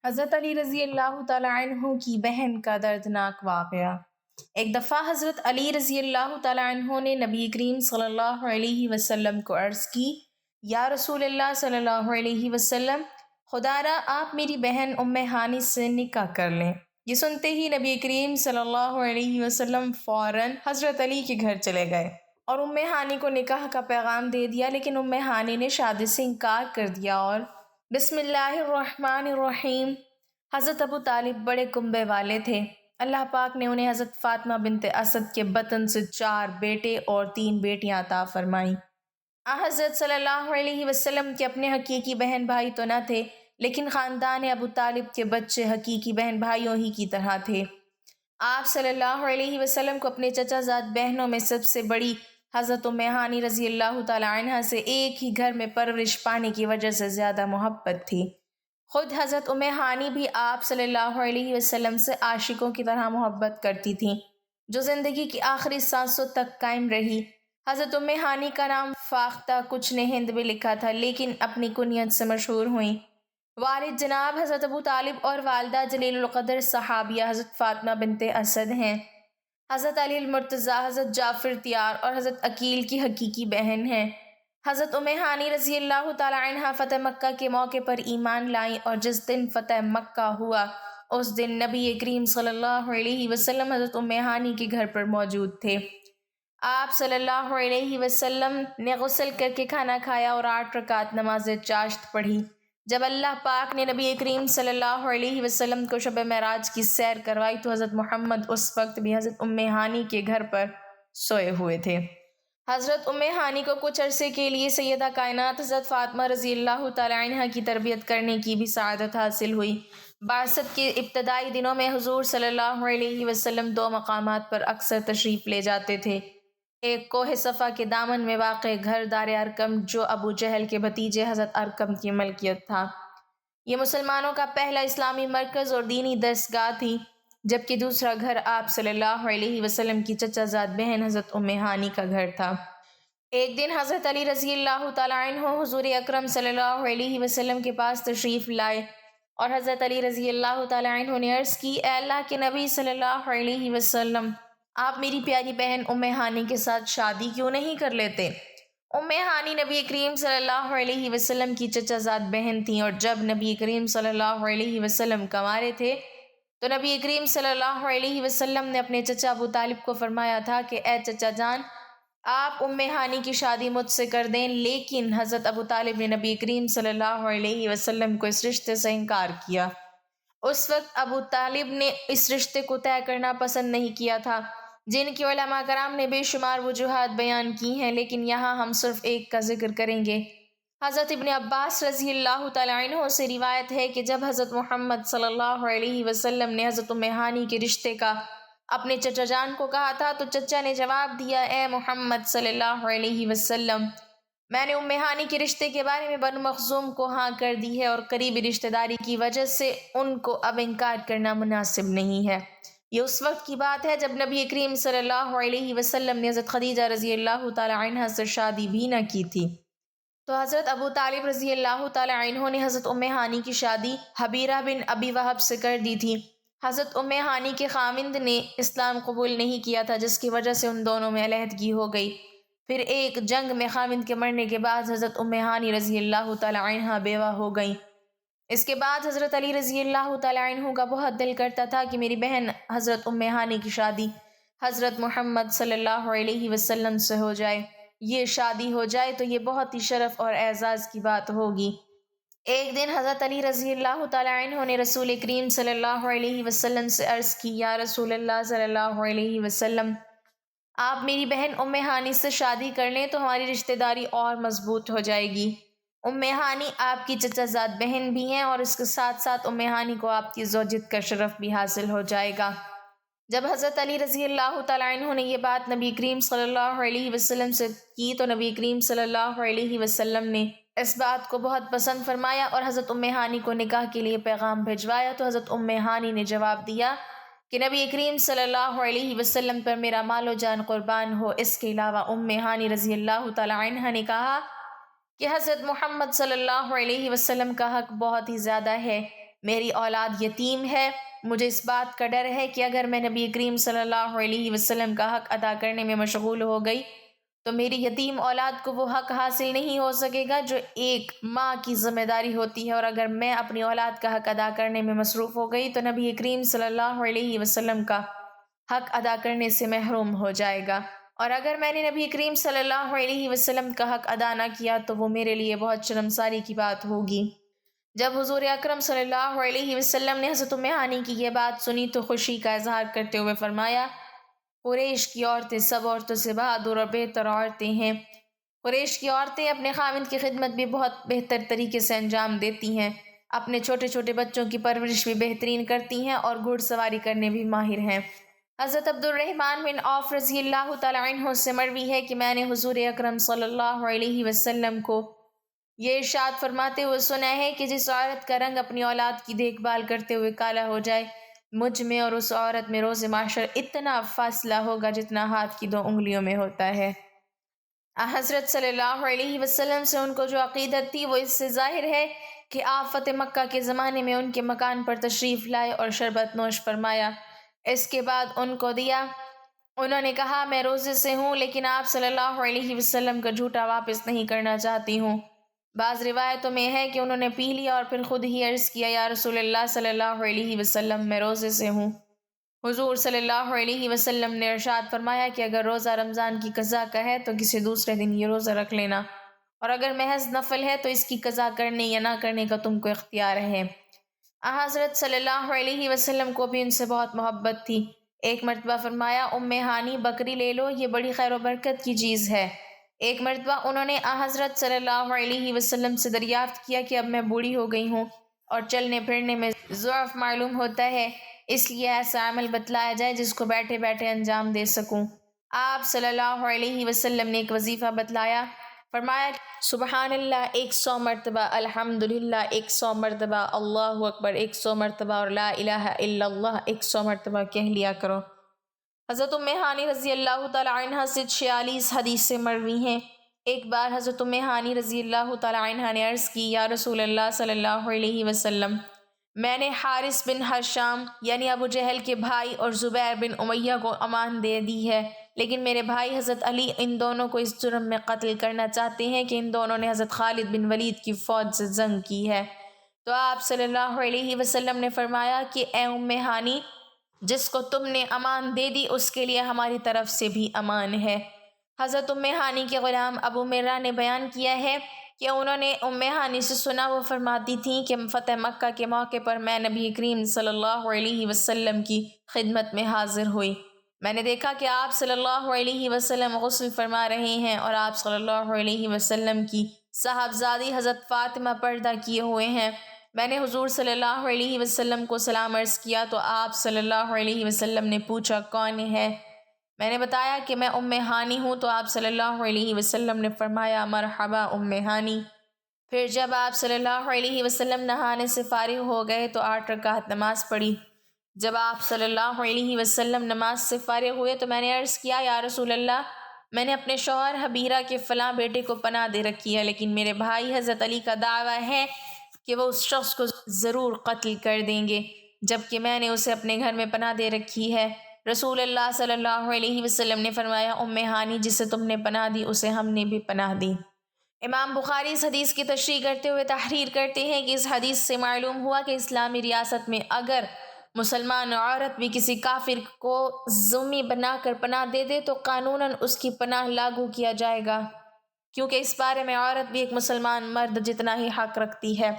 حضرت علی رضی اللہ تعالیٰ عنہ کی بہن کا دردناک واقعہ۔ ایک دفعہ حضرت علی رضی اللہ تعالیٰ عنہ نے نبی کریم صلی اللہ علیہ وسلم کو عرض کی، یا رسول اللہ صلی اللہ علیہ وسلم، خدا را آپ میری بہن ام ہانی سے نکاح کر لیں۔ یہ سنتے ہی نبی کریم صلی اللہ علیہ وسلم فوراً حضرت علی کے گھر چلے گئے اور ام ہانی کو نکاح کا پیغام دے دیا، لیکن ام ہانی نے شادی سے انکار کر دیا اور بسم اللہ الرحمن الرحیم۔ حضرت ابو طالب بڑے کنبے والے تھے۔ اللہ پاک نے انہیں حضرت فاطمہ بنت اسد کے بطن سے 4 بیٹے اور 3 بیٹیاں عطا فرمائیں۔ حضرت صلی اللہ علیہ وسلم کے اپنے حقیقی بہن بھائی تو نہ تھے، لیکن خاندان ابو طالب کے بچے حقیقی بہن بھائیوں ہی کی طرح تھے۔ آپ صلی اللہ علیہ وسلم کو اپنے چچا زاد بہنوں میں سب سے بڑی حضرت ام ہانی رضی اللہ تعالی عنہا سے ایک ہی گھر میں پرورش پانے کی وجہ سے زیادہ محبت تھی۔ خود حضرت ام ہانی بھی آپ صلی اللہ علیہ وسلم سے عاشقوں کی طرح محبت کرتی تھیں، جو زندگی کی آخری سانسوں تک قائم رہی۔ حضرت ام ہانی کا نام فاختہ کچھ نے ہند میں لکھا تھا، لیکن اپنی کنیت سے مشہور ہوئیں۔ والد جناب حضرت ابو طالب اور والدہ جلیل القدر صحابیہ حضرت فاطمہ بنت اسد ہیں۔ حضرت علی المرتضیٰ، حضرت جعفر تیار اور حضرت عقیل کی حقیقی بہن ہیں۔ حضرت ام ہانی رضی اللہ تعالی عنہا فتح مکہ کے موقع پر ایمان لائیں، اور جس دن فتح مکہ ہوا اس دن نبی کریم صلی اللہ علیہ وسلم حضرت ام ہانی کے گھر پر موجود تھے۔ آپ صلی اللہ علیہ وسلم نے غسل کر کے کھانا کھایا اور 8 رکعت نماز چاشت پڑھی۔ جب اللہ پاک نے نبی کریم صلی اللہ علیہ وسلم کو شب معراج کی سیر کروائی تو حضرت محمد اس وقت بھی حضرت ام ہانی کے گھر پر سوئے ہوئے تھے۔ حضرت ام ہانی کو کچھ عرصے کے لیے سیدہ کائنات حضرت فاطمہ رضی اللہ تعالی عنہا کی تربیت کرنے کی بھی سعادت حاصل ہوئی۔ بعثت کے ابتدائی دنوں میں حضور صلی اللہ علیہ وسلم 2 مقامات پر اکثر تشریف لے جاتے تھے۔ ایک کوہ صفا کے دامن میں واقع گھر دار ارقم، جو ابو جہل کے بھتیجے حضرت ارقم کی ملکیت تھا۔ یہ مسلمانوں کا پہلا اسلامی مرکز اور دینی درسگاہ تھی، جبکہ دوسرا گھر آپ صلی اللہ علیہ وسلم کی چچا زاد بہن حضرت ام ہانی کا گھر تھا۔ ایک دن حضرت علی رضی اللہ تعالی عنہ حضور اکرم صلی اللہ علیہ وسلم کے پاس تشریف لائے اور حضرت علی رضی اللہ تعالی عنہ نے عرض کی، اے اللہ کے نبی صلی اللہ علیہ وسلم، آپ میری پیاری بہن ام ہانی کے ساتھ شادی کیوں نہیں کر لیتے؟ ام ہانی نبی کریم صلی اللہ علیہ وسلم کی چچا زاد بہن تھیں، اور جب نبی کریم صلی اللہ علیہ وسلم کنوارے تھے تو نبی کریم صلی اللہ علیہ وسلم نے اپنے چچا ابو طالب کو فرمایا تھا کہ اے چچا جان، آپ ام ہانی کی شادی مجھ سے کر دیں، لیکن حضرت ابو طالب نے نبی کریم صلی اللہ علیہ وسلم کو اس رشتے سے انکار کیا۔ اس وقت ابو طالب نے اس رشتے کو طے کرنا پسند نہیں کیا تھا، جن کی علماء کرام نے بے شمار وجوہات بیان کی ہیں، لیکن یہاں ہم صرف ایک کا ذکر کریں گے۔ حضرت ابن عباس رضی اللہ تعالی عنہ سے روایت ہے کہ جب حضرت محمد صلی اللہ علیہ وسلم نے حضرت ام ہانی کے رشتے کا اپنے چچا جان کو کہا تھا تو چچا نے جواب دیا، اے محمد صلی اللہ علیہ وسلم، میں نے ام ہانی کے رشتے کے بارے میں بنو مخزوم کو ہاں کر دی ہے، اور قریبی رشتہ داری کی وجہ سے ان کو اب انکار کرنا مناسب نہیں ہے۔ یہ اس وقت کی بات ہے جب نبی کریم صلی اللہ علیہ وسلم نے حضرت خدیجہ رضی اللہ تعالی عنہا سے شادی بھی نہ کی تھی۔ تو حضرت ابو طالب رضی اللہ تعالی عنہ نے حضرت ام ہانی کی شادی حبیرہ بن ابی وہب سے کر دی تھی۔ حضرت ام ہانی کے خاوند نے اسلام قبول نہیں کیا تھا، جس کی وجہ سے ان دونوں میں علیحدگی ہو گئی۔ پھر ایک جنگ میں خاوند کے مرنے کے بعد حضرت ام ہانی رضی اللہ تعالی عنہا بیوہ ہو گئیں۔ اس کے بعد حضرت علی رضی اللہ تعالی عنہ کا بہت دل کرتا تھا کہ میری بہن حضرت ام ہانی کی شادی حضرت محمد صلی اللہ علیہ وسلم سے ہو جائے۔ یہ شادی ہو جائے تو یہ بہت ہی شرف اور اعزاز کی بات ہوگی۔ ایک دن حضرت علی رضی اللہ تعالی عنہ نے رسول کریم صلی اللہ علیہ وسلم سے عرض کی، یا رسول اللہ صلی اللہ علیہ وسلم، آپ میری بہن ام ہانی سے شادی کر لیں تو ہماری رشتہ داری اور مضبوط ہو جائے گی۔ ام ہانی آپ کی چچا زاد بہن بھی ہیں، اور اس کے ساتھ ساتھ ام ہانی کو آپ کی زوجیت کا شرف بھی حاصل ہو جائے گا۔ جب حضرت علی رضی اللہ تعالی عنہ نے یہ بات نبی کریم صلی اللہ علیہ وسلم سے کی تو نبی کریم صلی اللہ علیہ وسلم نے اس بات کو بہت پسند فرمایا اور حضرت ام ہانی کو نکاح کے لیے پیغام بھجوایا، تو حضرت ام ہانی نے جواب دیا کہ نبی کریم صلی اللہ علیہ وسلم پر میرا مال و جان قربان ہو۔ اس کے علاوہ ام ہانی رضی اللہ تعالی عنہ نے کہا کہ حضرت محمد صلی اللہ علیہ وسلم کا حق بہت ہی زیادہ ہے، میری اولاد یتیم ہے، مجھے اس بات کا ڈر ہے کہ اگر میں نبی کریم صلی اللہ علیہ وسلم کا حق ادا کرنے میں مشغول ہو گئی تو میری یتیم اولاد کو وہ حق حاصل نہیں ہو سکے گا جو ایک ماں کی ذمہ داری ہوتی ہے، اور اگر میں اپنی اولاد کا حق ادا کرنے میں مصروف ہو گئی تو نبی کریم صلی اللہ علیہ وسلم کا حق ادا کرنے سے محروم ہو جائے گا، اور اگر میں نے نبی کریم صلی اللہ علیہ وسلم کا حق ادا نہ کیا تو وہ میرے لیے بہت شرمساری کی بات ہوگی۔ جب حضور اکرم صلی اللہ علیہ وسلم نے حضرت ام ہانی کی یہ بات سنی تو خوشی کا اظہار کرتے ہوئے فرمایا، قریش کی عورتیں سب عورتوں سے بہادر اور بہتر عورتیں ہیں۔ قریش کی عورتیں اپنے خاوند کی خدمت بھی بہت بہتر طریقے سے انجام دیتی ہیں، اپنے چھوٹے چھوٹے بچوں کی پرورش بھی بہترین کرتی ہیں اور گھڑ سواری کرنے بھی ماہر ہیں۔ حضرت عبد الرحمن بن عوف رضی اللہ تعالیٰ عنہ سے مروی ہے کہ میں نے حضور اکرم صلی اللہ علیہ وسلم کو یہ ارشاد فرماتے ہوئے سنا ہے کہ جس عورت کا رنگ اپنی اولاد کی دیکھ بھال کرتے ہوئے کالا ہو جائے، مجھ میں اور اس عورت میں روز محشر اتنا فاصلہ ہوگا جتنا ہاتھ کی 2 انگلیوں میں ہوتا ہے۔ حضرت صلی اللہ علیہ وسلم سے ان کو جو عقیدت تھی وہ اس سے ظاہر ہے کہ آپ فتح مکہ کے زمانے میں ان کے مکان پر تشریف لائے اور شربت نوش فرمایا، اس کے بعد ان کو دیا۔ انہوں نے کہا میں روزے سے ہوں لیکن آپ صلی اللہ علیہ وسلم کا جھوٹا واپس نہیں کرنا چاہتی ہوں۔ بعض روایتوں میں ہے کہ انہوں نے پی لیا اور پھر خود ہی عرض کیا، یا رسول اللہ صلی اللہ علیہ وسلم میں روزے سے ہوں۔ حضور صلی اللہ علیہ وسلم نے ارشاد فرمایا کہ اگر روزہ رمضان کی قضا کا ہے تو کسی دوسرے دن یہ روزہ رکھ لینا، اور اگر محض نفل ہے تو اس کی قضا کرنے یا نہ کرنے کا تم کو اختیار ہے۔ حضرت صلی اللہ علیہ وسلم کو بھی ان سے بہت محبت تھی۔ ایک مرتبہ فرمایا، ام ہانی بکری لے لو، یہ بڑی خیر و برکت کی چیز ہے۔ ایک مرتبہ انہوں نے حضرت صلی اللہ علیہ وسلم سے دریافت کیا کہ اب میں بوڑھی ہو گئی ہوں اور چلنے پھرنے میں ضعف معلوم ہوتا ہے، اس لیے ایسا عمل بتلایا جائے جس کو بیٹھے بیٹھے انجام دے سکوں۔ آپ صلی اللہ علیہ وسلم نے ایک وظیفہ بتلایا، فرمایا سبحان اللہ 100 مرتبہ، الحمدللہ 100 مرتبہ، اللہ اکبر 100 مرتبہ اور لا الہ الا اللہ 100 مرتبہ کہہ لیا کرو۔ حضرت ام ہانی رضی اللہ تعالی عنہ سے 46 حدیث سے مروی ہیں۔ ایک بار حضرت ام ہانی رضی اللہ تعالی عنہ نے عرض کی، یا رسول اللہ صلی اللہ علیہ وسلم، میں نے حارث بن حشام یعنی ابو جہل کے بھائی اور زبیر بن امیہ کو امان دے دی ہے، لیکن میرے بھائی حضرت علی ان دونوں کو اس جرم میں قتل کرنا چاہتے ہیں کہ ان دونوں نے حضرت خالد بن ولید کی فوج سے جنگ کی ہے۔ تو آپ صلی اللہ علیہ وسلم نے فرمایا کہ اے ام ہانی، جس کو تم نے امان دے دی اس کے لیے ہماری طرف سے بھی امان ہے۔ حضرت ام ہانی کے غلام ابو مرہ نے بیان کیا ہے کہ انہوں نے ام ہانی سے سنا، وہ فرماتی تھیں کہ فتح مکہ کے موقع پر میں نبی کریم صلی اللہ علیہ وسلم کی خدمت میں حاضر ہوئی۔ میں نے دیکھا کہ آپ صلی اللہ علیہ وسلم غسل فرما رہے ہیں اور آپ صلی اللہ علیہ وسلم کی صاحبزادی حضرت فاطمہ پردہ کیے ہوئے ہیں۔ میں نے حضور صلی اللہ علیہ وسلم کو سلام عرض کیا تو آپ صلی اللہ علیہ وسلم نے پوچھا کون ہے؟ میں نے بتایا کہ میں ام ہانی ہوں تو آپ صلی اللہ علیہ وسلم نے فرمایا مرحبا ام ہانی۔ پھر جب آپ صلی اللہ علیہ وسلم نہانے سے فارغ ہو گئے تو 8 رکعت نماز پڑھی۔ جب آپ صلی اللہ علیہ وسلم نماز سے فارغ ہوئے تو میں نے عرض کیا، یا رسول اللہ، میں نے اپنے شوہر حبیرہ کے فلاں بیٹے کو پناہ دے رکھی ہے، لیکن میرے بھائی حضرت علی کا دعویٰ ہے کہ وہ اس شخص کو ضرور قتل کر دیں گے، جبکہ میں نے اسے اپنے گھر میں پناہ دے رکھی ہے۔ رسول اللہ صلی اللہ علیہ وسلم نے فرمایا، ام ہانی جسے تم نے پناہ دی اسے ہم نے بھی پناہ دی۔ امام بخاری اس حدیث کی تشریح کرتے ہوئے تحریر کرتے ہیں کہ اس حدیث سے معلوم ہوا کہ اسلامی ریاست میں اگر مسلمان عورت بھی کسی کافر کو ذمہ بنا کر پناہ دے دے تو قانوناً اس کی پناہ لاگو کیا جائے گا، کیونکہ اس بارے میں عورت بھی ایک مسلمان مرد جتنا ہی حق رکھتی ہے۔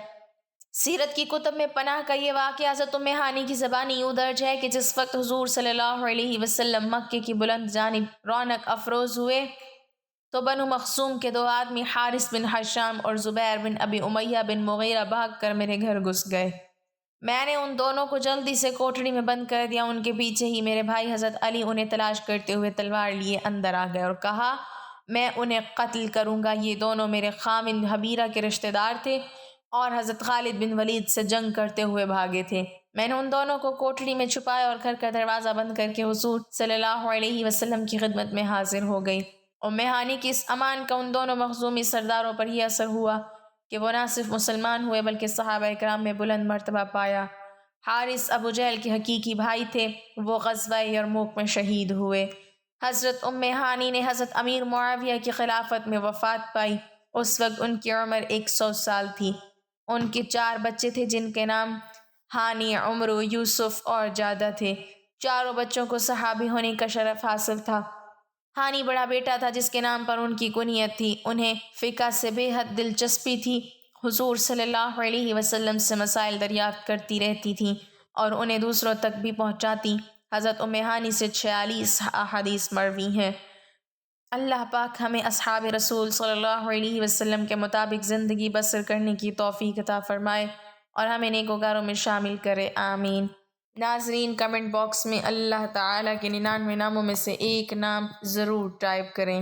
سیرت کی کتب میں پناہ کا یہ واقعہ حضرت ام ہانی کی زبانی یوں درج ہے کہ جس وقت حضور صلی اللہ علیہ وسلم مکے کی بلند جانب رونق افروز ہوئے تو بنو مخزوم کے 2 آدمی حارث بن حشام اور زبیر بن ابی امیہ بن مغیرہ بھاگ کر میرے گھر گھس گئے۔ میں نے ان دونوں کو جلدی سے کوٹڑی میں بند کر دیا، ان کے پیچھے ہی میرے بھائی حضرت علی انہیں تلاش کرتے ہوئے تلوار لیے اندر آ گئے اور کہا میں انہیں قتل کروں گا، یہ دونوں میرے خاوند حبیرہ کے رشتہ دار تھے اور حضرت خالد بن ولید سے جنگ کرتے ہوئے بھاگے تھے۔ میں نے ان دونوں کو کوٹڑی میں چھپایا اور گھر کا دروازہ بند کر کے حضور صلی اللہ علیہ وسلم کی خدمت میں حاضر ہو گئی۔ ام ہانی کی اس امان کا ان دونوں مخزومی سرداروں پر یہ اثر ہوا کہ وہ نہ صرف مسلمان ہوئے بلکہ صحابہ کرام میں بلند مرتبہ پایا۔ حارث ابو جہل کے حقیقی بھائی تھے، وہ غزوہ یرموک میں شہید ہوئے۔ حضرت ام ہانی نے حضرت امیر معاویہ کی خلافت میں وفات پائی، اس وقت ان کی عمر 100 سال تھی۔ ان کے 4 بچے تھے جن کے نام ہانی، عمرو، یوسف اور جادہ تھے۔ چاروں بچوں کو صحابی ہونے کا شرف حاصل تھا۔ ہانی بڑا بیٹا تھا جس کے نام پر ان کی کنیت تھی۔ انہیں فقہ سے بے حد دلچسپی تھی، حضور صلی اللہ علیہ وسلم سے مسائل دریافت کرتی رہتی تھیں اور انہیں دوسروں تک بھی پہنچاتی۔ حضرت ام ہانی سے 46 احادیث مروی ہیں۔ اللہ پاک ہمیں اصحاب رسول صلی اللہ علیہ وسلم کے مطابق زندگی بسر کرنے کی توفیق عطا فرمائے اور ہمیں نیکوکاروں میں شامل کرے، آمین۔ ناظرین، کمنٹ باکس میں اللہ تعالیٰ کے 99 ناموں میں سے ایک نام ضرور ٹائپ کریں۔